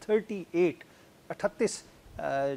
38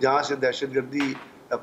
جہاں سے دہشت گردی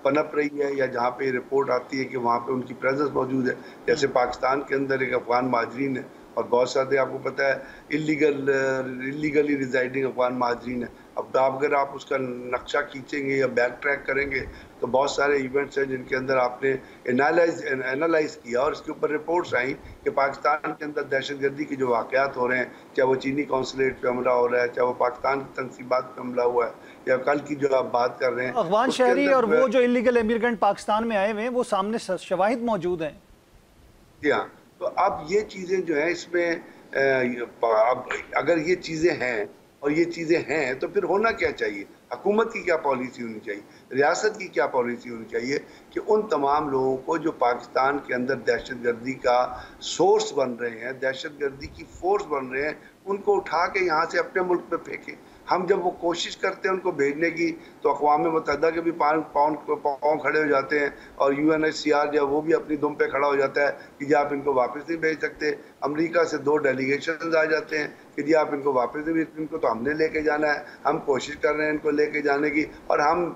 پنپ رہی ہے یا جہاں پہ رپورٹ آتی ہے کہ وہاں پہ ان کی پریزنس موجود ہے. جیسے پاکستان کے اندر ایک افغان مہاجرین ہے اور بہت سارے آپ کو پتہ ہے اللیگلی ریزائڈنگ افغان مہاجرین ہے. اب اگر آپ اس کا نقشہ کھینچیں گے یا بیک ٹریک کریں گے تو بہت سارے ایونٹس ہیں جن کے اندر آپ نے انالائز کیا اور اس کے اوپر رپورٹس آئیں کہ پاکستان کے اندر دہشت گردی کے جو واقعات ہو رہے ہیں, چاہے وہ چینی قونصلیٹ پہ حملہ ہو رہا ہے, چاہے وہ پاکستان کی تنصیبات پہ حملہ ہوا ہے, یا کل کی جو آپ بات کر رہے ہیں افغان اس کے شہری اندر اور وہ جو انلیگل امیگرینٹ پاکستان میں آئے ہوئے ہیں وہ سامنے شواہد موجود ہیں. جی ہاں. تو اب یہ چیزیں جو ہیں اس میں اگر یہ چیزیں ہیں اور یہ چیزیں ہیں تو پھر ہونا کیا چاہیے؟ حکومت کی کیا پالیسی ہونی چاہیے, ریاست کی کیا پالیسی ہونی چاہیے کہ ان تمام لوگوں کو جو پاکستان کے اندر دہشت گردی کا سورس بن رہے ہیں, دہشت گردی کی فورس بن رہے ہیں, ان کو اٹھا کے یہاں سے اپنے ملک میں پھینکیں. ہم جب وہ کوشش کرتے ہیں ان کو بھیجنے کی تو اقوام متحدہ کے بھی پاؤں کھڑے ہو جاتے ہیں اور UNHCR جو وہ بھی اپنی دم پہ کھڑا ہو جاتا ہے کہ جی آپ ان کو واپس نہیں بھیج سکتے. امریکہ سے 2 ڈیلیگیشنز آ جاتے ہیں کہ جی آپ ان کو واپس نہیں بھیج, ان کو تو ہم نے لے کے جانا ہے, ہم کوشش کر رہے ہیں ان کو لے کے جانے کی, اور ہم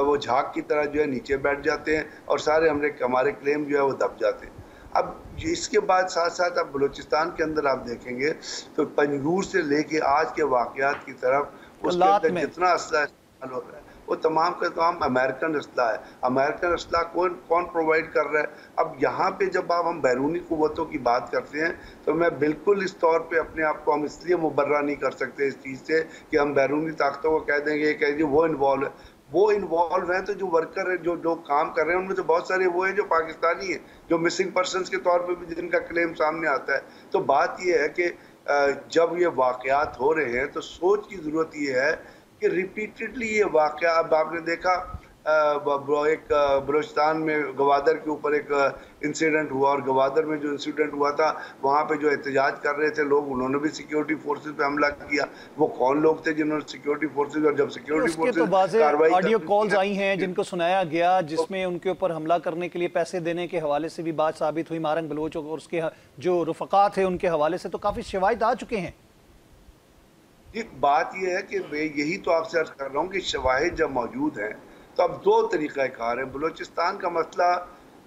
وہ جھاگ کی طرح جو ہے نیچے بیٹھ جاتے ہیں اور سارے ہمارے کلیم جو ہے وہ دب جاتے ہیں. اب اس کے بعد ساتھ ساتھ اب بلوچستان کے اندر آپ دیکھیں گے تو پنجگور سے لے کے آج کے واقعات کی طرف اس کے اندر جتنا اسلحہ استعمال ہو رہا ہے وہ تمام کا تمام امریکن اسلحہ ہے. امریکن اسلحہ کون پرووائڈ کر رہا ہے؟ اب یہاں پہ جب ہم بیرونی قوتوں کی بات کرتے ہیں تو میں بالکل اس طور پہ اپنے آپ کو ہم اس لیے مبرہ نہیں کر سکتے اس چیز سے کہ ہم بیرونی طاقتوں کو کہہ دیں گے کہ وہ انوالو ہیں. تو جو ورکر ہیں جو لوگ کام کر رہے ہیں ان میں تو بہت سارے وہ ہیں جو پاکستانی ہیں, جو مسنگ پرسنز کے طور پہ بھی جن کا کلیم سامنے آتا ہے. تو بات یہ ہے کہ جب یہ واقعات ہو رہے ہیں تو سوچ کی ضرورت یہ ہے کہ ریپیٹڈلی یہ واقعہ, اب آپ نے دیکھا ایک بلوچستان میں گوادر کے اوپر ایک انسیڈنٹ ہوا, اور گوادر میں جو انسیڈنٹ ہوا تھا وہاں پہ جو احتجاج کر رہے تھے لوگ, انہوں نے بھی سیکیورٹی فورسز پہ حملہ کیا. وہ کون لوگ تھے جنہوں نے سیکیورٹی فورسز, اور جب سیکیورٹی فورسز تو واضح آڈیو کالز آئی ہیں جن کو سنایا گیا جس میں ان کے اوپر حملہ کرنے کے لیے پیسے دینے کے حوالے سے بھی بات ثابت ہوئی. مارنگ بلوچ اور اس کے جو رفقات ہیں ان کے حوالے سے تو کافی شواہد آ چکے ہیں. بات یہ ہے کہ میں یہی تو آپ سے عرض کر رہا ہوں کہ شواہد جب موجود ہیں تو اب 2 طریقہ کار ہیں. بلوچستان کا مسئلہ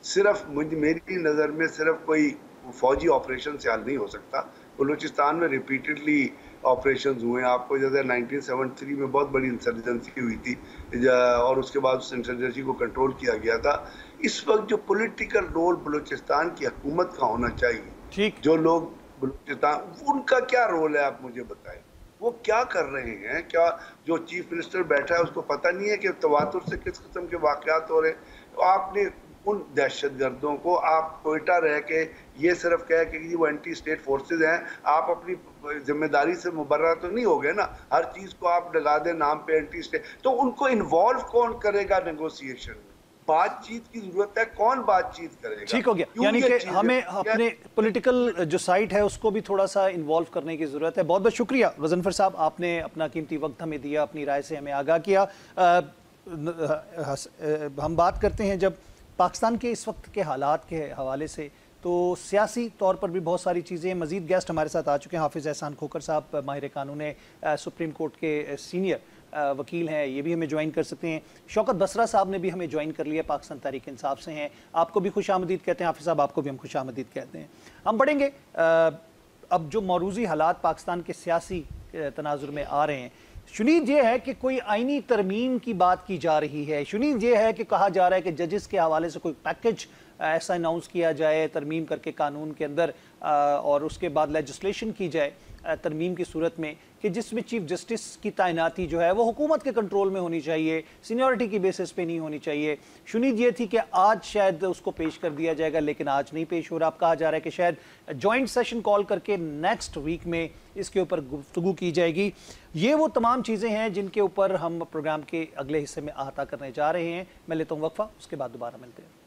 صرف میری نظر میں صرف کوئی فوجی آپریشن سے حل نہیں ہو سکتا. بلوچستان میں ریپیٹڈلی آپریشنز ہوئے ہیں. آپ کو جیسے 1973 میں بہت بڑی انسرجنسی ہوئی تھی اور اس کے بعد اس انسرجنسی کو کنٹرول کیا گیا تھا. اس وقت جو پولیٹیکل رول بلوچستان کی حکومت کا ہونا چاہیے, جو لوگ بلوچستان, ان کا کیا رول ہے آپ مجھے بتائیں, وہ کیا کر رہے ہیں؟ کیا جو چیف منسٹر بیٹھا ہے اس کو پتہ نہیں ہے کہ تواتر سے کس قسم کے واقعات ہو رہے ہیں؟ تو آپ نے ان دہشت گردوں کو آپ کوئٹہ رہ کے یہ صرف کہہ کہ وہ اینٹی اسٹیٹ فورسز ہیں, آپ اپنی ذمہ داری سے مبرہ تو نہیں ہو گئے نا. ہر چیز کو آپ لگا دیں نام پہ اینٹی اسٹیٹ, تو ان کو انوالو کون کرے گا نیگوسیشن میں؟ بات چیت کی ضرورت ہے, کون بات چیت کرے گا؟ ٹھیک ہو گیا, یعنی کہ ہمیں اپنے پولیٹیکل جو سائٹ ہے اس کو بھی تھوڑا سا انوالو کرنے کی ضرورت ہے. بہت بہت شکریہ غضنفر صاحب, آپ نے اپنا قیمتی وقت ہمیں دیا, اپنی رائے سے ہمیں آگاہ کیا. ہم بات کرتے ہیں جب پاکستان کے اس وقت کے حالات کے حوالے سے, تو سیاسی طور پر بھی بہت ساری چیزیں. مزید گیسٹ ہمارے ساتھ آ چکے ہیں. حافظ احسان کھوکھر صاحب ماہر قانون سپریم کورٹ کے سینئر وکیل ہیں, یہ بھی ہمیں جوائن کر سکتے ہیں. شوکت بسرا صاحب نے بھی ہمیں جوائن کر لیا, پاکستان تحریک انصاف سے ہیں. آپ کو بھی خوش آمدید کہتے ہیں. حافظ صاحب آپ کو بھی ہم خوش آمدید کہتے ہیں. ہم بڑھیں گے اب جو موروثی حالات پاکستان کے سیاسی تناظر میں آ رہے ہیں. شنید یہ ہے کہ کوئی آئینی ترمیم کی بات کی جا رہی ہے. شنید یہ ہے کہ کہا جا رہا ہے کہ ججز کے حوالے سے کوئی پیکج ایسا اناؤنس کیا جائے ترمیم کر کے قانون کے اندر, اور اس کے بعد لیجسلیشن کی جائے ترمیم کی صورت میں کہ جس میں چیف جسٹس کی تعیناتی جو ہے وہ حکومت کے کنٹرول میں ہونی چاہیے, سینیورٹی کی بیسس پہ نہیں ہونی چاہیے. شنید یہ تھی کہ آج شاید اس کو پیش کر دیا جائے گا, لیکن آج نہیں پیش ہو رہا. اب کہا جا رہا ہے کہ شاید جوائنٹ سیشن کال کر کے نیکسٹ ویک میں اس کے اوپر گفتگو کی جائے گی. یہ وہ تمام چیزیں ہیں جن کے اوپر ہم پروگرام کے اگلے حصے میں احاطہ کرنے جا رہے ہیں. میں لیتا ہوں وقفہ, اس کے بعد دوبارہ ملتے ہیں.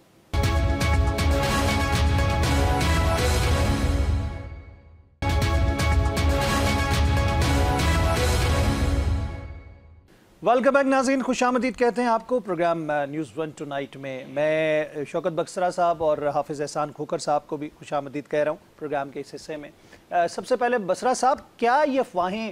ویلکم بیک ناظرین, خوش آمدید کہتے ہیں آپ کو programme news one tonight میں. میں شوکت بسرا صاحب اور حافظ احسان کھوکھر صاحب کو بھی خوش آمدید کہہ رہا ہوں پروگرام کے اس حصے میں. سب سے پہلے بسرا صاحب, کیا یہ افواہیں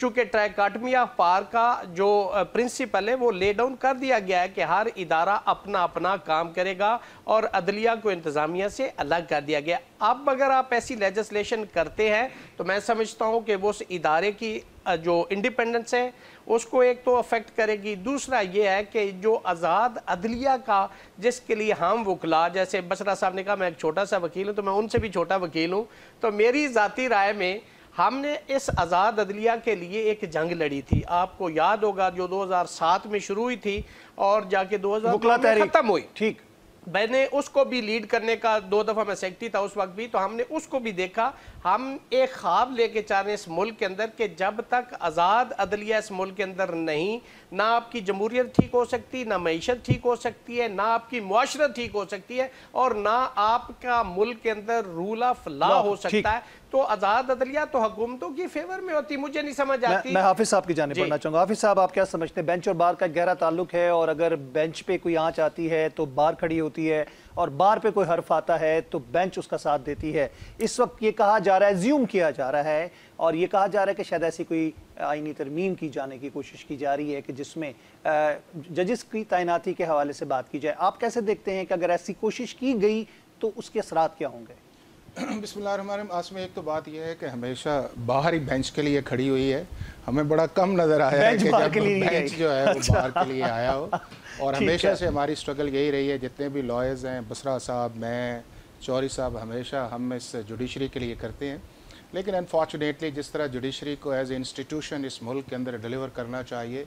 چونکہ ٹرائکاٹمی آف پاور کا جو پرنسپل ہے وہ لے ڈاؤن کر دیا گیا ہے کہ ہر ادارہ اپنا اپنا کام کرے گا اور عدلیہ کو انتظامیہ سے الگ کر دیا گیا. اب اگر آپ ایسی لیجسلیشن کرتے ہیں تو میں سمجھتا ہوں کہ وہ اس ادارے کی جو انڈیپینڈنس ہے اس کو ایک تو افیکٹ کرے گی. دوسرا یہ ہے کہ جو آزاد عدلیہ کا جس کے لیے ہم وکلا، جیسے بشرا صاحب نے کہا میں ایک چھوٹا سا وکیل ہوں تو میں ان سے بھی چھوٹا وکیل ہوں، تو میری ذاتی رائے میں ہم نے اس آزاد عدلیہ کے لیے ایک جنگ لڑی تھی. آپ کو یاد ہوگا جو 2007 میں شروع ہوئی تھی اور جا کے 2009 میں ختم ہوئی. ٹھیک، میں نے اس کو بھی لیڈ کرنے کا 2 دفعہ میں سیکٹری تھا اس وقت بھی، تو ہم نے اس کو بھی دیکھا. ہم ایک خواب لے کے چاہ رہے ہیں اس ملک کے اندر کہ جب تک آزاد عدلیہ اس ملک کے اندر نہیں، نہ آپ کی جمہوریت ٹھیک ہو سکتی، نہ معیشت ٹھیک ہو سکتی ہے، نہ آپ کی معاشرت ٹھیک ہو سکتی ہے، اور نہ آپ کا ملک کے اندر رول آف لا ہو سکتا ہے. تو آزاد عدلیہ تو حکومتوں کی فیور میں ہوتی. مجھے نہیں سمجھ آتی. میں حافظ صاحب کی جانب بڑھنا چاہوں گا. حافظ صاحب، آپ کیا سمجھتے ہیں؟ بینچ اور بار کا گہرا تعلق ہے، اور اگر بینچ پہ کوئی آنچ آتی ہے تو بار کھڑی ہوتی ہے، اور بار پہ کوئی حرف آتا ہے تو بینچ اس کا ساتھ دیتی ہے. اس وقت یہ کہا جا رہا ہے، زیوم کیا جا رہا ہے، اور یہ کہا جا رہا ہے کہ شاید ایسی کوئی آئینی ترمیم کی جانے کی کوشش کی جا رہی ہے کہ جس میں ججز کی تعیناتی کے حوالے سے بات کی جائے. آپ کیسے دیکھتے ہیں کہ اگر ایسی کوشش کی گئی تو اس کے اثرات کیا ہوں گے؟ بسم اللہ الرحمن الرحیم. آسم ایک تو بات یہ ہے کہ ہمیشہ باہر ہی بینچ کے لیے کھڑی ہوئی ہے. ہمیں بڑا کم نظر آیا ہے کہ جب بینچ جو ہے وہ باہر کے لیے آیا ہو. اور ہمیشہ سے ہماری سٹرگل یہی رہی ہے، جتنے بھی لائرز ہیں، بسرا صاحب، میں، چوری صاحب، ہمیشہ ہم اس جوڈیشری کے لیے کرتے ہیں. لیکن انفارچونیٹلی جس طرح جوڈیشری کو ایز اے انسٹیٹیوشن اس ملک کے اندر ڈیلیور کرنا چاہیے،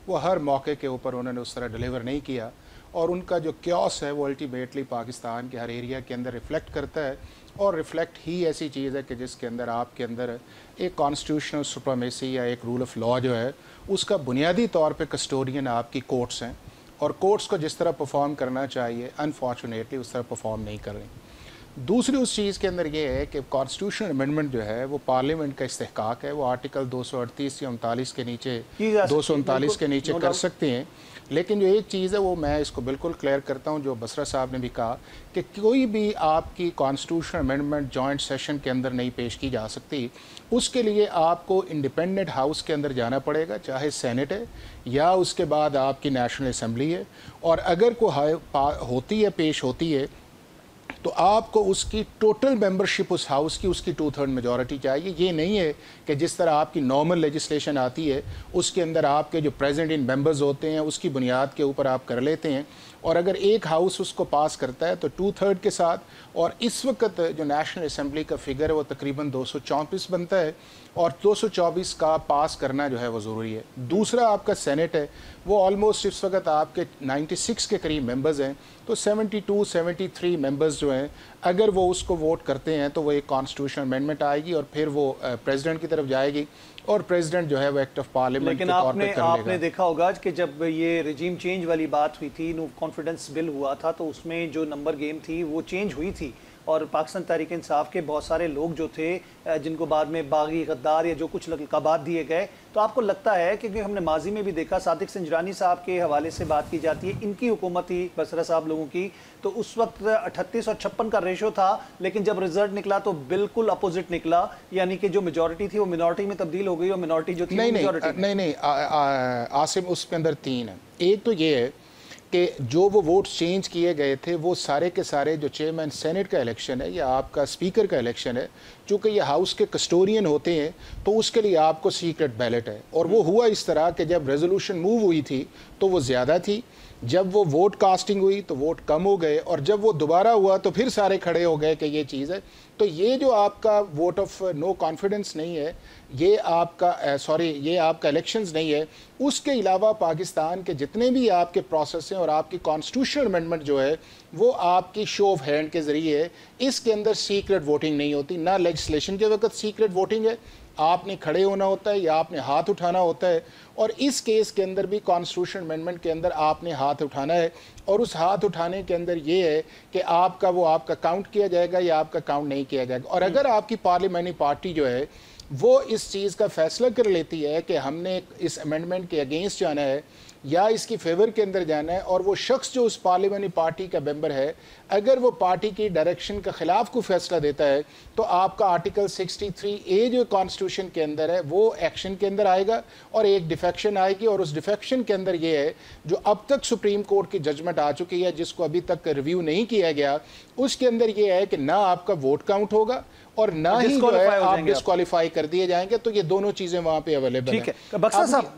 وہ ہر موقع کے اوپر انہوں نے اس طرح ڈیلیور نہیں کیا. اور ان کا جو کیوس ہے وہ الٹیمیٹلی پاکستان کے ہر ایریا کے اندر ریفلیکٹ کرتا ہے. اور ریفلیکٹ ہی ایسی چیز ہے کہ جس کے اندر آپ کے اندر ایک کانسٹیٹیوشنل سپریمیسی یا ایک رول آف لا جو ہے اس کا بنیادی طور پہ کسٹوڈین آپ کی کورٹس ہیں. اور کورٹس کو جس طرح پرفارم کرنا چاہیے انفارچونیٹلی اس طرح پرفارم نہیں کر رہی. دوسری اس چیز کے اندر یہ ہے کہ کانسٹیٹیوشنل امینڈمنٹ جو ہے وہ پارلیمنٹ کا استحقاق ہے. وہ آرٹیکل 238 یا 39 کے نیچے 239 کے نیچے کر سکتے ہیں. لیکن جو ایک چیز ہے وہ میں اس کو بالکل کلیئر کرتا ہوں، جو بسرا صاحب نے بھی کہا کہ کوئی بھی آپ کی کانسٹیٹیوشنل امینڈمنٹ جوائنٹ سیشن کے اندر نہیں پیش کی جا سکتی. اس کے لیے آپ کو انڈیپینڈنٹ ہاؤس کے اندر جانا پڑے گا، چاہے سینٹ ہے یا اس کے بعد آپ کی نیشنل اسمبلی ہے. اور اگر کوئی ہوتی ہے، پیش ہوتی ہے، تو آپ کو اس کی ٹوٹل ممبرشپ اس ہاؤس کی اس کی 2/3 میجورٹی چاہیے. یہ نہیں ہے کہ جس طرح آپ کی نارمل لیجسلیشن آتی ہے اس کے اندر آپ کے جو پریزیڈنٹ ممبرز ہوتے ہیں اس کی بنیاد کے اوپر آپ کر لیتے ہیں. اور اگر ایک ہاؤس اس کو پاس کرتا ہے تو 2/3 کے ساتھ. اور اس وقت جو نیشنل اسمبلی کا فگر ہے وہ تقریباً 234 بنتا ہے، اور 224 کا پاس کرنا جو ہے وہ ضروری ہے. دوسرا آپ کا سینٹ ہے، وہ آلموسٹ اس وقت آپ کے 96 کے قریب ممبرز ہیں. تو 73 ممبرز جو ہیں اگر وہ اس کو ووٹ کرتے ہیں تو وہ ایک کانسٹیٹیوشنل امینڈمنٹ آئے گی اور پھر وہ پریزیڈنٹ کی طرف جائے گی، اور پریزیڈنٹ جو ہے وہ ایکٹ آف پارلیمنٹ کے طور پہ کر لے گا. آپ نے دیکھا ہوگا کہ جب یہ رجیم چینج والی بات ہوئی تھی، نو کانفیڈنس بل ہوا تھا، تو اس میں جو نمبر گیم تھی وہ چینج ہوئی تھی. اور پاکستان تحریک انصاف کے بہت سارے لوگ جو تھے جن کو بعد میں باغی، غدار یا جو کچھ لقبات دیے گئے، تو آپ کو لگتا ہے کہ ہم نے ماضی میں بھی دیکھا، صادق سنجرانی صاحب کے حوالے سے بات کی جاتی ہے، ان کی حکومت تھی بسرا صاحب لوگوں کی، تو اس وقت 38 اور 56 کا ریشو تھا، لیکن جب رزلٹ نکلا تو بالکل اپوزٹ نکلا. یعنی کہ جو میجورٹی تھی وہ منورٹی میں تبدیل ہو گئی، اور منورٹی جو تھی وہ میجورٹی. نہیں عاصم، اس کے اندر 3 ہیں. ایک تو یہ ہے کہ جو وہ ووٹس چینج کیے گئے تھے وہ سارے کے سارے جو چیئرمین سینٹ کا الیکشن ہے یا آپ کا اسپیکر کا الیکشن ہے، چونکہ یہ ہاؤس کے کسٹورین ہوتے ہیں تو اس کے لیے آپ کو سیکرٹ بیلٹ ہے. اور وہ ہوا اس طرح کہ جب ریزولوشن موو ہوئی تھی تو وہ زیادہ تھی، جب وہ ووٹ کاسٹنگ ہوئی تو ووٹ کم ہو گئے، اور جب وہ دوبارہ ہوا تو پھر سارے کھڑے ہو گئے کہ یہ چیز ہے. تو یہ جو آپ کا ووٹ آف نو کانفیڈنس نہیں ہے، یہ آپ کا یہ آپ کا الیکشنز نہیں ہے. اس کے علاوہ پاکستان کے جتنے بھی آپ کے پروسیس ہیں اور آپ کی کانسٹیٹیوشنل امینڈمنٹ جو ہے وہ آپ کی شو آف ہینڈ کے ذریعے، اس کے اندر سیکرٹ ووٹنگ نہیں ہوتی. نہ لیجسلیشن کے وقت سیکرٹ ووٹنگ ہے، آپ نے کھڑے ہونا ہوتا ہے یا آپ نے ہاتھ اٹھانا ہوتا ہے. اور اس کیس کے اندر بھی کانسٹیٹیوشن امینڈمنٹ کے اندر آپ نے ہاتھ اٹھانا ہے، اور اس ہاتھ اٹھانے کے اندر یہ ہے کہ آپ کا کاؤنٹ کیا جائے گا یا آپ کا کاؤنٹ نہیں کیا جائے گا. اور اگر آپ کی پارلیمنٹری پارٹی جو ہے وہ اس چیز کا فیصلہ کر لیتی ہے کہ ہم نے اس امینڈمنٹ کے اگینسٹ جانا ہے، یا اس کی فیور کے اندر جانا ہے، اور وہ شخص جو اس پارلیمانی پارٹی کا ممبر ہے اگر وہ پارٹی کی ڈائریکشن کے خلاف کوئی فیصلہ دیتا ہے تو آپ کا آرٹیکل 63A جو کانسٹیٹیوشن کے اندر ہے وہ ایکشن کے اندر آئے گا، اور ایک ڈیفیکشن آئے گی، اور اس ڈیفیکشن کے اندر یہ ہے جو اب تک سپریم کورٹ کی ججمنٹ آ چکی ہے جس کو ابھی تک ریویو نہیں کیا گیا، اس کے اندر یہ ہے کہ نہ آپ کا ووٹ کاؤنٹ ہوگا اور نہ ہی جو ہے آپ ڈسکوالیفائی کر دیے جائیں گے، تو یہ دونوں چیزیں وہاں پہ اویلیبل ہیں۔ ٹھیک ہے،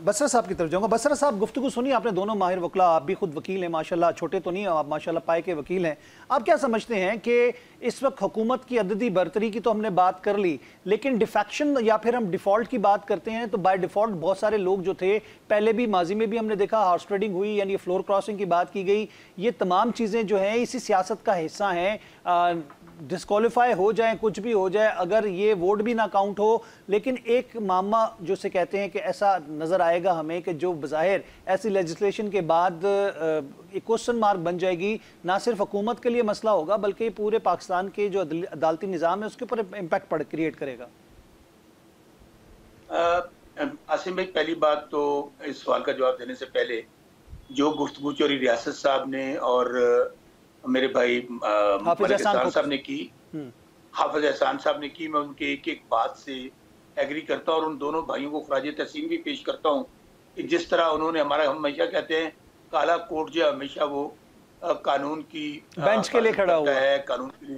بسرا صاحب کی طرف جاؤں گا۔ بسرا صاحب گفتگو سنی آپ نے، دونوں ماہر وکلا، آپ بھی خود وکیل ہیں ماشاءاللہ، چھوٹے تو نہیں، آپ ماشاءاللہ پائے کے وکیل ہیں۔ آپ کیا سمجھتے ہیں کہ اس وقت حکومت کی عددی برتری کی تو ہم نے بات کر لی، لیکن ڈیفیکشن یا پھر ہم ڈیفالٹ کی بات کرتے ہیں تو بائی ڈیفالٹ بہت سارے لوگ جو تھے پہلے بھی ماضی میں بھی ہم نے دیکھا ہارس ٹریڈنگ ہوئی، یعنی فلور کراسنگ کی بات کی گئی، یہ تمام چیزیں جو ہیں اسی سیاست کا حصہ ہیں، ڈسکوالیفائی ہو جائیں کچھ بھی ہو جائے، اگر یہ ووٹ بھی نہ کاؤنٹ ہو، لیکن ایک معمہ جو سے کہتے ہیں کہ ایسا نظر آئے گا ہمیں کہ جو بظاہر ایسی لیجسلیشن کے بعد ایک کوسچن مارک بن جائے گی، نہ صرف حکومت کے لیے مسئلہ ہوگا بلکہ پورے پاکستان کے جو عدالتی نظام ہے اس کے اوپر امپیکٹ کریٹ کرے گا۔ عاصم بھائی، پہلی بات تو اس سوال کا جواب دینے سے پہلے جو گفتگو چوری ریاست صاحب نے اور میرے بھائی حافظ احسان صاحب نے کی، حافظ احسان صاحب نے کی، میں ان کے ایک ایک بات سے ایگری کرتا ہوں اور ان دونوں بھائیوں کو خراج تحسین بھی پیش کرتا ہوں کہ جس طرح انہوں نے ہم ہمیشہ کہتے ہیں کالا کوٹ جو ہمیشہ وہ قانون کی بینچ کے لیے کھڑا ہوا ہے، قانون کے لیے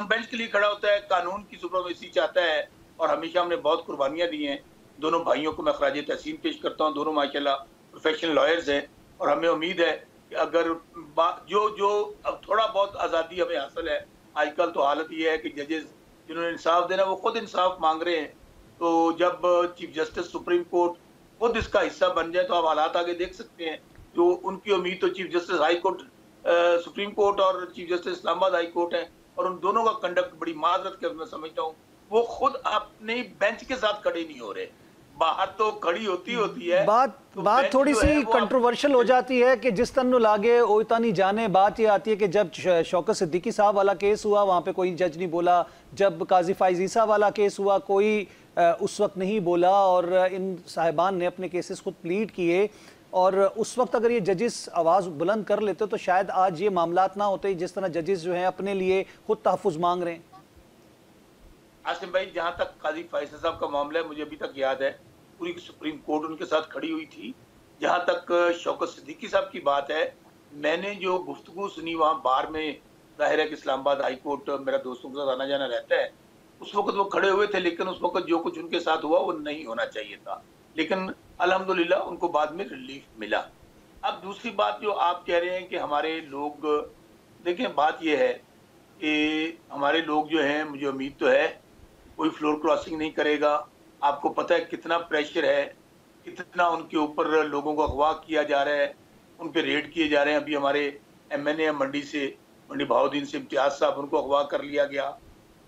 بینچ کے لیے کھڑا ہوتا ہے، قانون کی سپرمیسی چاہتا ہے، اور ہمیشہ ہم نے بہت قربانیاں دی ہیں۔ دونوں بھائیوں کو میں خراج تحسین پیش کرتا ہوں، دونوں ماشاءاللہ پروفیشنل لائرز ہیں، اور ہمیں امید ہے کہ اگر جو اب تھوڑا بہت آزادی ہمیں حاصل ہے، آج کل تو حالت یہ ہے کہ ججز جنہوں نے انصاف دینا وہ خود انصاف مانگ رہے ہیں، تو جب چیف جسٹس سپریم کورٹ خود اس کا حصہ بن جائے تو آپ حالات آگے دیکھ سکتے ہیں۔ جو ان کی امید تو chief justice high court supreme court اور چیف جسٹس اسلام آباد ہائی کورٹ ہے، اور ان دونوں کا کنڈکٹ بڑی معذرت کے میں سمجھتا ہوں وہ خود اپنے بینچ کے ساتھ کھڑے نہیں ہو رہے، باہر تو کھڑی ہوتی ہے۔ بات تھوڑی سی کنٹروورشل ہو جاتی ہے کہ جس طرح لاگے اویتا نہیں جانے، بات یہ آتی ہے کہ جب شوکت صدیقی صاحب والا کیس ہوا وہاں پہ کوئی جج نہیں بولا، جب قاضی فائز عیسیٰ والا کیس ہوا کوئی اس وقت نہیں بولا، اور ان صاحبان نے اپنے کیسز خود پلیڈ کیے، اور اس وقت اگر یہ ججز آواز بلند کر لیتے تو شاید آج یہ معاملات نہ ہوتے جس طرح ججز جو ہیں اپنے لیے خود تحفظ مانگ رہے ہیں۔ عاصم بھائی، جہاں تک قاضی فائز صاحب کا معاملہ ہے، مجھے ابھی تک یاد ہے پوری سپریم کورٹ ان کے ساتھ کھڑی ہوئی تھی۔ جہاں تک شوکت صدیقی صاحب کی بات ہے، میں نے جو گفتگو سنی وہاں بار میں، ظاہر ہے کہ اسلام آباد ہائی کورٹ میرا دوستوں کے ساتھ آنا جانا رہتا ہے، اس وقت وہ کھڑے ہوئے تھے، لیکن اس وقت جو کچھ ان کے ساتھ ہوا وہ نہیں ہونا چاہیے تھا، لیکن الحمدللہ ان کو بعد میں ریلیف ملا۔ اب دوسری بات جو آپ کہہ رہے ہیں کہ ہمارے لوگ، دیکھیں بات یہ ہے کہ ہمارے لوگ جو ہیں، مجھے امید تو ہے کوئی فلور کراسنگ نہیں کرے گا۔ آپ کو پتہ ہے کتنا پریشر ہے، کتنا ان کے اوپر لوگوں کو اغوا کیا جا رہا ہے، ان پہ ریڈ کیے جا رہے ہیں۔ ابھی ہمارے ایم این اے منڈی بہاؤدین سے امتیاز صاحب، ان کو اغوا کر لیا گیا،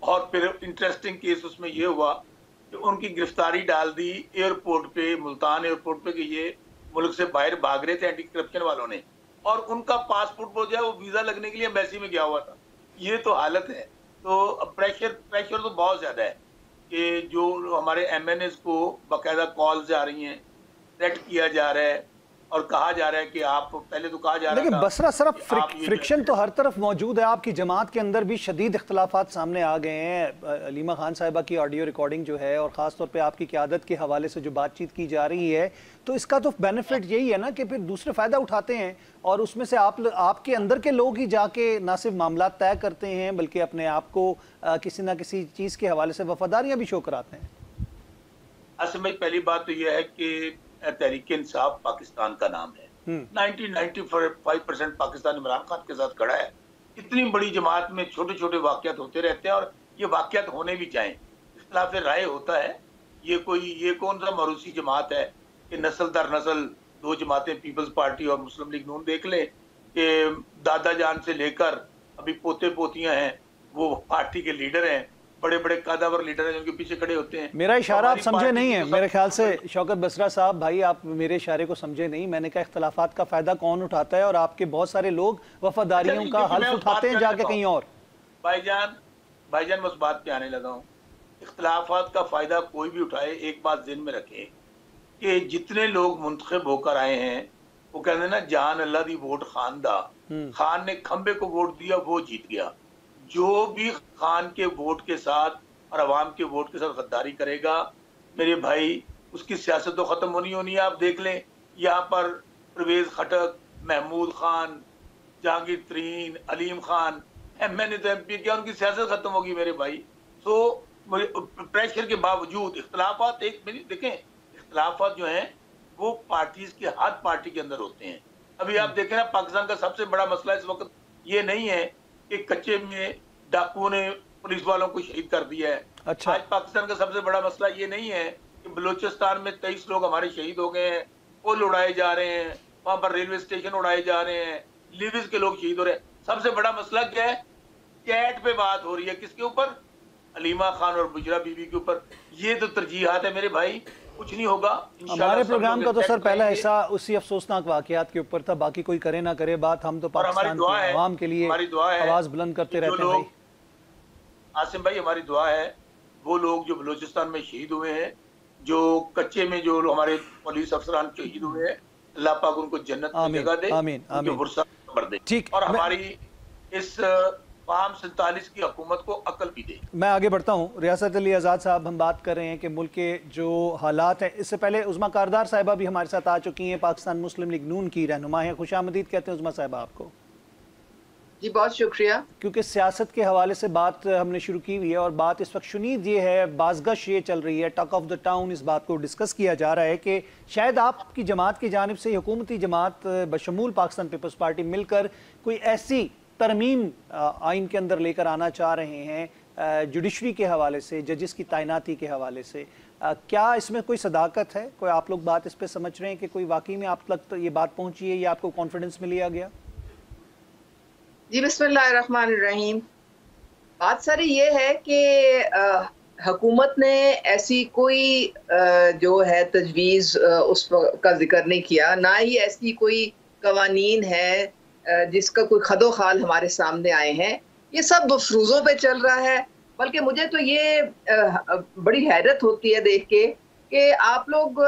اور پھر انٹرسٹنگ کیس اس میں یہ ہوا کہ ان کی گرفتاری ڈال دی ایئرپورٹ پہ، ملتان ایئرپورٹ پہ، کہ یہ ملک سے باہر بھاگ رہے تھے اینٹی کرپشن والوں نے، اور ان کا پاسپورٹ وہ جو ہے وہ ویزا لگنے کے لیے ایمبیسی میں گیا ہوا تھا۔ یہ تو حالت ہے، تو پریشر تو بہت زیادہ ہے کہ جو ہمارے ایم این ایز کو باقاعدہ کالز آ رہی ہیں، تھریٹ کیا جا رہا ہے، اور کہا جا رہا ہے کہ آپ پہلے تو کہا جا رہا ہے لیکن بسرا صرف فرکشن تو ہر طرف موجود ہے، آپ کی جماعت کے اندر بھی شدید اختلافات سامنے آ گئے ہیں۔ علیمہ خان صاحبہ کی آڈیو ریکارڈنگ جو ہے، اور خاص طور پہ آپ کی قیادت کے حوالے سے جو بات چیت کی جا رہی ہے، تو اس کا تو بینیفٹ یہی ہے نا کہ پھر دوسرے فائدہ اٹھاتے ہیں، اور اس میں سے آپ کے اندر کے لوگ ہی جا کے نہ صرف معاملات طے کرتے ہیں بلکہ اپنے آپ کو کسی نہ کسی چیز کے حوالے سے وفاداریاں بھی شو کراتے ہیں۔ اصل میں پہلی بات تو یہ ہے کہ تحریک انصاف پاکستان کا نام ہے، 95% پاکستان عمران خان کے ساتھ کھڑا ہے۔ اتنی بڑی جماعت میں چھوٹے چھوٹے واقعات ہوتے رہتے ہیں، اور یہ واقعات ہونے بھی چاہیں، اختلاف رائے ہوتا ہے۔ یہ کون سا موروثی جماعت ہے کہ نسل در نسل دو جماعتیں، پیپلز پارٹی اور مسلم لیگ نون، دیکھ لیں کہ دادا جان سے لے کر ابھی پوتے پوتیاں ہیں وہ پارٹی کے لیڈر ہیں، بڑے بڑے قادور لیڈر ہیں جو ان کے پیچھے کھڑے ہوتے ہیں۔ میرا اشارہ آپ سمجھے نہیں ہیں میرے خیال سے شوکت بسرا صاحب، بھائی آپ میرے اشارے کو سمجھے نہیں۔ میں نے کہا اختلافات کا فائدہ کون اٹھاتا ہے، اور آپ کے بہت سارے لوگ وفاداریوں کا حلف اٹھاتے ہیں جا کے کہیں اور۔ بھائی جان میں اس بات پہ آنے لگا ہوں، اختلافات کا فائدہ کوئی بھی اٹھائے، ایک بات ذہن میں رکھیں کہ جتنے لوگ منتخب ہو کر آئے ہیں وہ کہتے ہیں نا جان اللہ دی ووٹ خان دا، خان نے کھمبے کو ووٹ دیا وہ جیت گیا. جو بھی خان کے ووٹ کے ساتھ اور عوام کے ووٹ کے ساتھ غداری کرے گا میرے بھائی اس کی سیاست تو ختم ہونی ہے. آپ دیکھ لیں یہاں پر پرویز خٹک، محمود خان، جہانگیر ترین، علیم خان ایم این اے تو ایم پی کیا، ان کی سیاست ختم ہوگی میرے بھائی. تو پریشر کے باوجود اختلافات دیکھیں اختلافات جو ہیں وہ پارٹیز کے ہر پارٹی کے اندر ہوتے ہیں. ابھی آپ دیکھیں نا پاکستان کا سب سے بڑا مسئلہ اس وقت یہ نہیں ہے کہ کچے میں ڈاکوؤں نے پولیس والوں کو شہید کر دیا ہے. اچھا. آج پاکستان کا سب سے بڑا مسئلہ یہ نہیں ہے کہ بلوچستان میں 23 لوگ ہمارے شہید ہو گئے ہیں، پل اڑائے جا رہے ہیں، وہاں پر ریلوے اسٹیشن اڑائے جا رہے ہیں، لیویز کے لوگ شہید ہو رہے ہیں. سب سے بڑا مسئلہ کیا ہے؟ کیٹ پہ بات ہو رہی ہے. کس کے اوپر؟ علیمہ خان اور بجرا بی بی کے اوپر. یہ تو ترجیحات ہے میرے بھائی، کچھ نہیں ہوگا. ہمارے پروگرام کا تو سر پہلا حصہ اسی افسوسناک واقعات کے اوپر تھا، باقی کوئی کرے نہ کرے بات، ہم تو پاکستان کے عوام کے لیے آواز بلند کرتے رہتے ہیں. عاصم بھائی ہماری دعا ہے وہ لوگ جو بلوچستان میں شہید ہوئے ہیں، جو کچے میں جو ہمارے پولیس افسران شہید ہوئے ہیں، اللہ پاک ان کو جنت میں جگہ دے، ان کے فرصت بڑھ دے، اور ہماری اس فام 47 کی حکومت کو عقل بھی دے. میں آگے بڑھتا ہوں. ریاست علی آزاد صاحب، ہم بات کر رہے ہیں کہ ملک کے جو حالات ہیں، اس سے پہلے عظمیٰ کاردار صاحبہ بھی ہمارے ساتھ آ چکی ہیں، پاکستان مسلم لیگ نون کی رہنما ہیں. خوش آمدید کہتے ہیں عظمیٰ صاحبہ آپ کو. جی بہت شکریہ. کیونکہ سیاست کے حوالے سے بات ہم نے شروع کی ہوئی ہے، اور بات اس وقت شنید یہ ہے، بازگش یہ چل رہی ہے، ٹاک آف دا ٹاؤن اس بات کو ڈسکس کیا جا رہا ہے کہ شاید آپ کی جماعت کی جانب سے حکومتی جماعت بشمول پاکستان پیپلز پارٹی مل کر کوئی ایسی ترمیم آئین کے اندر لے کر آنا چاہ رہے ہیں جوڈیشری کے حوالے سے، ججز کی تعیناتی کے حوالے سے. کیا اس میں کوئی صداقت ہے؟ کوئی آپ لوگ بات اس پہ سمجھ رہے ہیں کہ کوئی واقعی میں آپ تک یہ بات پہنچی ہے یا آپ کو کانفیڈنس میں لیا گیا؟ جی بسم اللہ الرحمن الرحیم. بات ساری یہ ہے کہ حکومت نے ایسی کوئی جو ہے تجویز اس کا ذکر نہیں کیا، نہ ہی ایسی کوئی قوانین ہے جس کا کوئی خد و خال ہمارے سامنے آئے ہیں. یہ سب مفروضوں پہ چل رہا ہے. بلکہ مجھے تو یہ بڑی حیرت ہوتی ہے دیکھ کے کہ آپ لوگ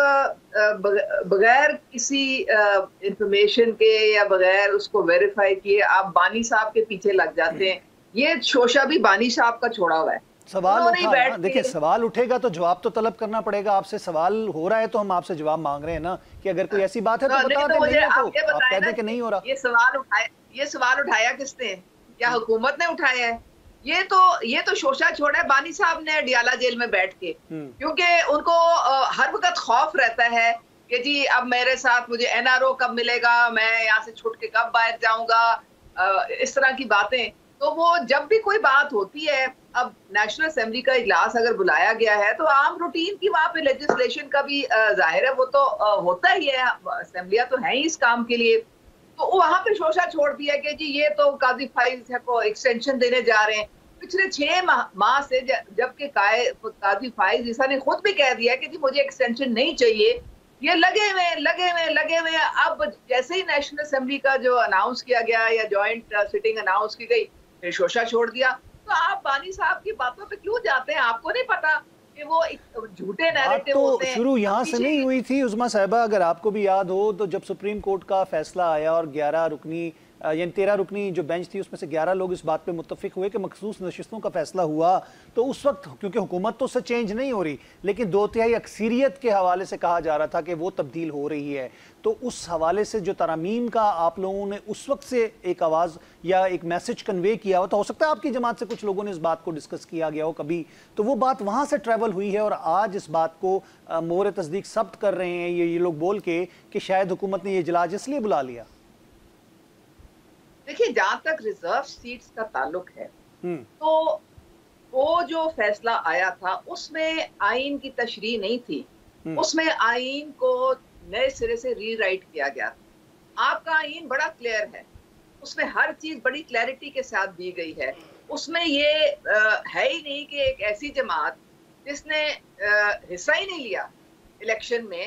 بغیر کسی انفارمیشن کے یا بغیر اس کو ویریفائی کیے آپ بانی صاحب کے پیچھے لگ جاتے ہیں. یہ شوشہ بھی بانی صاحب کا چھوڑا ہوا ہے. سوال دیکھیں، سوال اٹھے گا تو جواب تو طلب کرنا پڑے گا. آپ سے سوال ہو رہا ہے تو ہم آپ سے جواب مانگ رہے ہیں نا، کہ اگر کوئی ایسی بات ہے تو بتا دیں، نہیں ہے تو آپ کہہ دیں کہ نہیں ہو رہا. یہ سوال اٹھایا کس نے؟ کیا حکومت نے اٹھایا ہے؟ یہ تو شوشہ چھوڑا ہے بانی صاحب نے ڈیالہ جیل میں بیٹھ کے، کیونکہ ان کو ہر وقت خوف رہتا ہے کہ جی اب میرے ساتھ مجھے این آر او کب ملے گا، میں یہاں سے چھوٹ کے کب باہر جاؤں گا، اس طرح کی باتیں. تو وہ جب بھی کوئی بات ہوتی ہے، اب نیشنل اسمبلی کا اجلاس اگر بلایا گیا ہے تو عام روٹین کی وہاں پہ لیجسلیشن کا بھی ظاہر ہے وہ تو ہوتا ہی ہے، اسمبلیاں تو ہیں ہی اس کام کے لیے. تو وہاں پہ شوشہ چھوڑ دیا کہ جی یہ تو قاضی فائز کو ایکسٹینشن دینے جا رہے ہیں. پچھلے 6 ماہ سے جبکہ قاضی فائز عیسیٰ نے خود بھی کہہ دیا کہ جی مجھے ایکسٹینشن نہیں چاہیے، یہ لگے ہوئے. اب جیسے ہی نیشنل اسمبلی کا جو اناؤنس کیا گیا یا جوائنٹ سٹنگ اناؤنس کی گئی، پھر شوشہ چھوڑ دیا. تو آپ بانی صاحب کی باتوں پہ کیوں جاتے ہیں؟ آپ کو نہیں پتا کہ وہ جھوٹے نیریٹو ہوتے ہیں؟ شروع یہاں سے نہیں ہوئی تھی عظمیٰ صاحبہ، اگر آپ کو بھی یاد ہو تو جب سپریم کورٹ کا فیصلہ آیا اور 11 رکنی یعنی 13 رکنی جو بینچ تھی اس میں سے 11 لوگ اس بات پہ متفق ہوئے کہ مخصوص نشستوں کا فیصلہ ہوا، تو اس وقت کیونکہ حکومت تو اس سے چینج نہیں ہو رہی لیکن 2/3 اکثریت کے حوالے سے کہا جا رہا تھا کہ وہ تبدیل ہو رہی ہے. تو اس حوالے سے جو ترامیم کا آپ لوگوں نے اس وقت سے ایک آواز یا ایک میسج کنوے کیا ہو، تو ہو سکتا ہے آپ کی جماعت سے کچھ لوگوں نے اس بات کو ڈسکس کیا گیا ہو کبھی، تو وہ بات وہاں سے ٹریول ہوئی ہے اور آج اس بات کو مہر تصدیق ثبت کر رہے ہیں یہ لوگ بول کے کہ شاید حکومت نے یہ اجلاس اس لیے بلا لیا. دیکھیے جہاں تک ریزرو سیٹس کا تعلق ہے تو وہ جو فیصلہ آیا تھا اس میں آئین کی تشریح نہیں تھی، اس میں آئین کو نئے سرے سے ری رائٹ کیا گیا تھا. آپ کا آئین بڑا کلیئر ہے، اس میں ہر چیز بڑی کلیئرٹی کے ساتھ دی گئی ہے. اس میں یہ ہے ہی نہیں کہ ایک ایسی جماعت جس نے حصہ ہی نہیں لیا الیکشن میں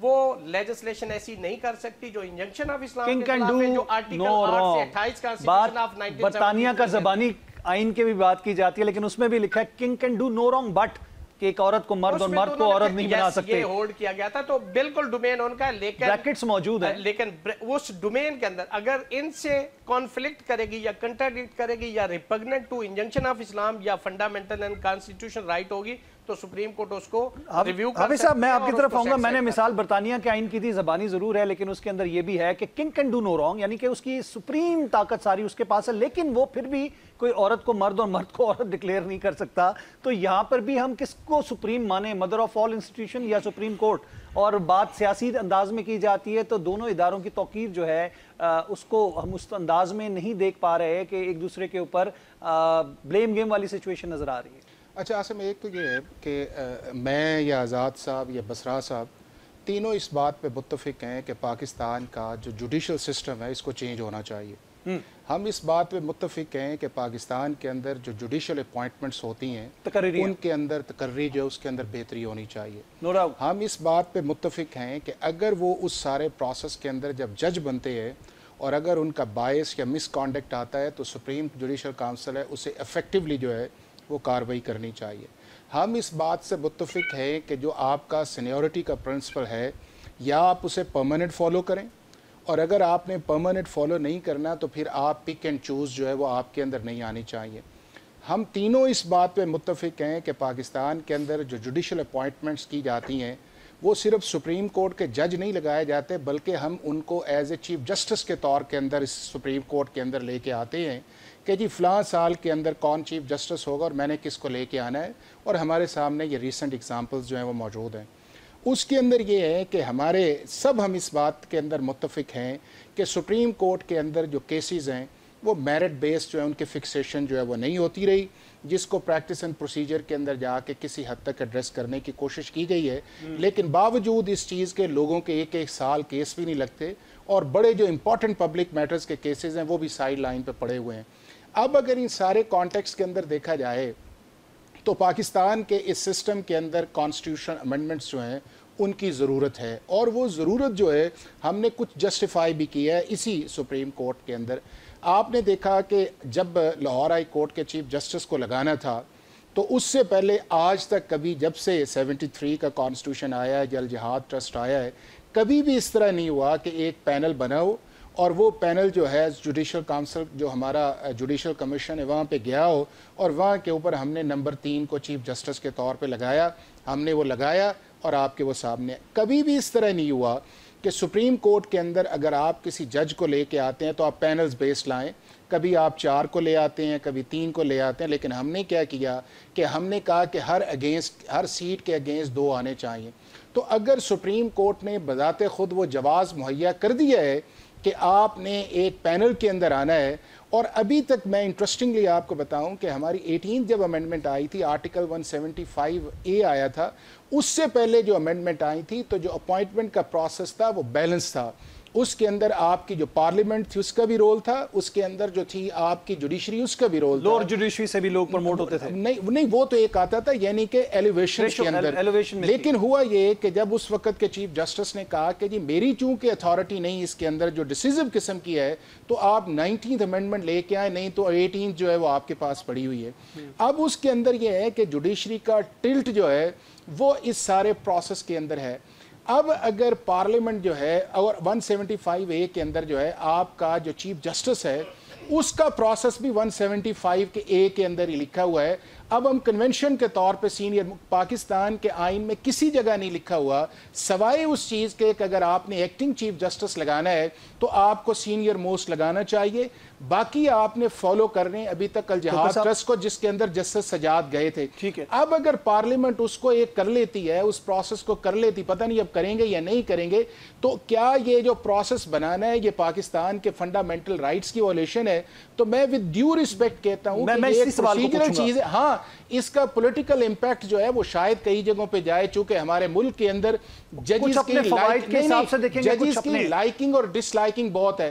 وہ لیجسلیشن ایسی نہیں کر سکتی جو انجنکشن آف اسلام کے خلاف ہے، جو آرٹیکل 8 سے 28 کانسٹیٹیوشن آف 1970 برطانیہ کا زبانی آئین کے بھی بات کی جاتی ہے، لیکن اس میں بھی لکھا ہے king can do no wrong but کہ ایک عورت کو مرد اور مرد کو عورت نہیں بنا سکتے. یہ ہولڈ کیا گیا تھا، تو بالکل ڈومین ان کا ہے، لیکن بریکٹس موجود ہیں، لیکن اس ڈومین کے اندر اگر ان سے کانفلکٹ کرے گی یا کنٹراڈکٹ کرے گی یا ریپگننٹ ٹو انجنکشن آف اسلام یا فنڈامنٹل اینڈ کانسٹیٹیوشن رائٹ ہوگی تو سپریم کورٹ اس کو ریویو کر سکتی ہے. حافظ صاحب میں آپ کی طرف آؤں گا. میں نے مثال برطانیہ کے آئین کی تھی، زبانی ضرور ہے لیکن اس کے اندر یہ بھی ہے کہ king can do no wrong, یعنی کہ اس کی سپریم طاقت ساری اس کے پاس ہے، لیکن وہ پھر بھی کوئی عورت کو مرد اور مرد کو عورت ڈکلیئر نہیں کر سکتا. تو یہاں پر بھی ہم کس کو سپریم مانیں، مدر آف آل انسٹیٹیوشن یا سپریم کورٹ؟ اور بات سیاسی انداز میں کی جاتی ہے تو دونوں اداروں کی توقیر جو ہے اس کو ہم اس انداز میں نہیں دیکھ پا رہے کہ ایک دوسرے کے اوپر بلیم گیم والی سچویشن نظر آ رہی ہے. اچھا عاصم، ایک تو یہ ہے کہ میں یا آزاد صاحب یا بسرا صاحب تینوں اس بات پہ متفق ہیں کہ پاکستان کا جو جوڈیشل سسٹم ہے اس کو چینج ہونا چاہیے. ہم اس بات پہ متفق ہیں کہ پاکستان کے اندر جو جوڈیشل اپوائنٹمنٹس ہوتی ہیں ان کے اندر تقرری جو اس کے اندر بہتری ہونی چاہیے. ہم اس بات پہ متفق ہیں کہ اگر وہ اس سارے پروسیس کے اندر جب جج بنتے ہیں اور اگر ان کا بائس یا مس کانڈکٹ آتا ہے تو سپریم جوڈیشل کونسل ہے اسے افیکٹولی جو ہے وہ کارروائی کرنی چاہیے. ہم اس بات سے متفق ہیں کہ جو آپ کا سینیورٹی کا پرنسپل ہے یا آپ اسے پرماننٹ فالو کریں، اور اگر آپ نے پرماننٹ فالو نہیں کرنا تو پھر آپ پک اینڈ چوز جو ہے وہ آپ کے اندر نہیں آنی چاہیے. ہم تینوں اس بات پہ متفق ہیں کہ پاکستان کے اندر جو جوڈیشل اپوائنٹمنٹس کی جاتی ہیں وہ صرف سپریم کورٹ کے جج نہیں لگائے جاتے بلکہ ہم ان کو ایز اے چیف جسٹس کے طور کے اندر اس سپریم کورٹ کے اندر لے کے آتے ہیں کہ جی فلاں سال کے اندر کون چیف جسٹس ہوگا اور میں نے کس کو لے کے آنا ہے. اور ہمارے سامنے یہ ریسنٹ ایگزامپلز جو ہیں وہ موجود ہیں. اس کے اندر یہ ہے کہ ہم اس بات کے اندر متفق ہیں کہ سپریم کورٹ کے اندر جو کیسز ہیں وہ میرٹ بیس جو ہے ان کے فکسیشن جو ہے وہ نہیں ہوتی رہی، جس کو پریکٹس اینڈ پروسیجر کے اندر جا کے کسی حد تک ایڈریس کرنے کی کوشش کی گئی ہے. لیکن باوجود اس چیز کے لوگوں کے ایک سال کیس بھی نہیں لگتے اور بڑے جو امپورٹنٹ پبلک میٹرز کے کیسز ہیں وہ بھی سائیڈ لائن پہ پڑے ہوئے ہیں. اب اگر ان سارے کانٹیکس کے اندر دیکھا جائے تو پاکستان کے اس سسٹم کے اندر کانسٹیٹیوشن امینڈمنٹس جو ہیں ان کی ضرورت ہے، اور وہ ضرورت جو ہے ہم نے کچھ جسٹیفائی بھی کیا ہے اسی سپریم کورٹ کے اندر. آپ نے دیکھا کہ جب لاہور ہائی کورٹ کے چیف جسٹس کو لگانا تھا تو اس سے پہلے آج تک کبھی جب سے 73 کا کانسٹیٹیوشن آیا ہے، جل جہاد ٹرسٹ آیا ہے، کبھی بھی اس طرح نہیں ہوا کہ ایک پینل بنا ہو اور وہ پینل جو ہے جوڈیشل کونسل جو ہمارا جوڈیشل کمیشن ہے وہاں پہ گیا ہو اور وہاں کے اوپر ہم نے نمبر 3 کو چیف جسٹس کے طور پہ لگایا، ہم نے وہ لگایا اور آپ کے وہ سامنے. کبھی بھی اس طرح نہیں ہوا کہ سپریم کورٹ کے اندر اگر آپ کسی جج کو لے کے آتے ہیں تو آپ پینلز بیس لائیں. کبھی آپ 4 کو لے آتے ہیں، کبھی 3 کو لے آتے ہیں، لیکن ہم نے کیا کیا کہ ہم نے کہا کہ ہر سیٹ کے اگینسٹ 2 آنے چاہیے. تو اگر سپریم کورٹ نے بذات خود وہ جواز مہیا کر دیا ہے کہ آپ نے ایک پینل کے اندر آنا ہے، اور ابھی تک میں انٹرسٹنگلی آپ کو بتاؤں کہ ہماری 18 جب امینڈمنٹ آئی تھی آرٹیکل 175A آیا تھا، اس سے پہلے جو امینڈمنٹ آئی تھی تو جو اپوائنٹمنٹ کا پروسیس تھا وہ بیلنس تھا. اس کے اندر آپ کی جو پارلیمنٹ تھی اس کا بھی رول تھا، اس کے اندر جو تھی آپ کی جوڈیشری اس کا بھی رول تھا. لوور جوڈیشری سے بھی لوگ پروموٹ ہوتے تھے. نہیں وہ تو ایک آتا تھا یعنی کہ ایلیویشن کے اندر. لیکن ہوا یہ کہ جب اس وقت کے چیف جسٹس نے کہا کہ جی میری چونکہ اتھارٹی نہیں اس کے اندر جو ڈیسیزو قسم کی ہے تو آپ 19th امینڈمنٹ لے کے آئے، نہیں تو 18th جو ہے وہ آپ کے پاس پڑی ہوئی ہے. اب اس کے اندر یہ ہے کہ جوڈیشری کا ٹلٹ جو ہے وہ اس سارے پروسیس کے اندر ہے. اب اگر پارلیمنٹ جو ہے اور 175A کے اندر جو ہے آپ کا جو چیف جسٹس ہے اس کا پروسیس بھی 175 کے A کے اندر ہی لکھا ہوا ہے. اب ہم کنونشن کے طور پہ سینئر پاکستان کے آئین میں کسی جگہ نہیں لکھا ہوا سوائے اس چیز کے کہ اگر آپ نے ایکٹنگ چیف جسٹس لگانا ہے تو آپ کو سینئر موسٹ لگانا چاہیے. باقی آپ نے فالو کرنے ابھی تک الجہاد ٹرسٹ کو جس کے اندر جسٹس سجاد گئے تھے. اب اگر پارلیمنٹ اس کو ایک کر لیتی ہے، اس پروسیس کو کر لیتی، پتہ نہیں اب کریں گے یا نہیں کریں گے، تو کیا یہ جو پروسیس بنانا ہے یہ پاکستان کے فنڈامنٹل رائٹس کی وائلیشن ہے؟ تو میں ود ڈیو ریسپیکٹ کہتا ہوں کہ یہ ایک پروسیجرل چیز ہے. ہاں اس کا پولیٹیکل امپیکٹ جو ہے وہ شاید کئی جگہوں پہ جائے، چونکہ ہمارے ملک کے اندر ججز کی لائکنگ اور ڈس لائکنگ بہت ہے.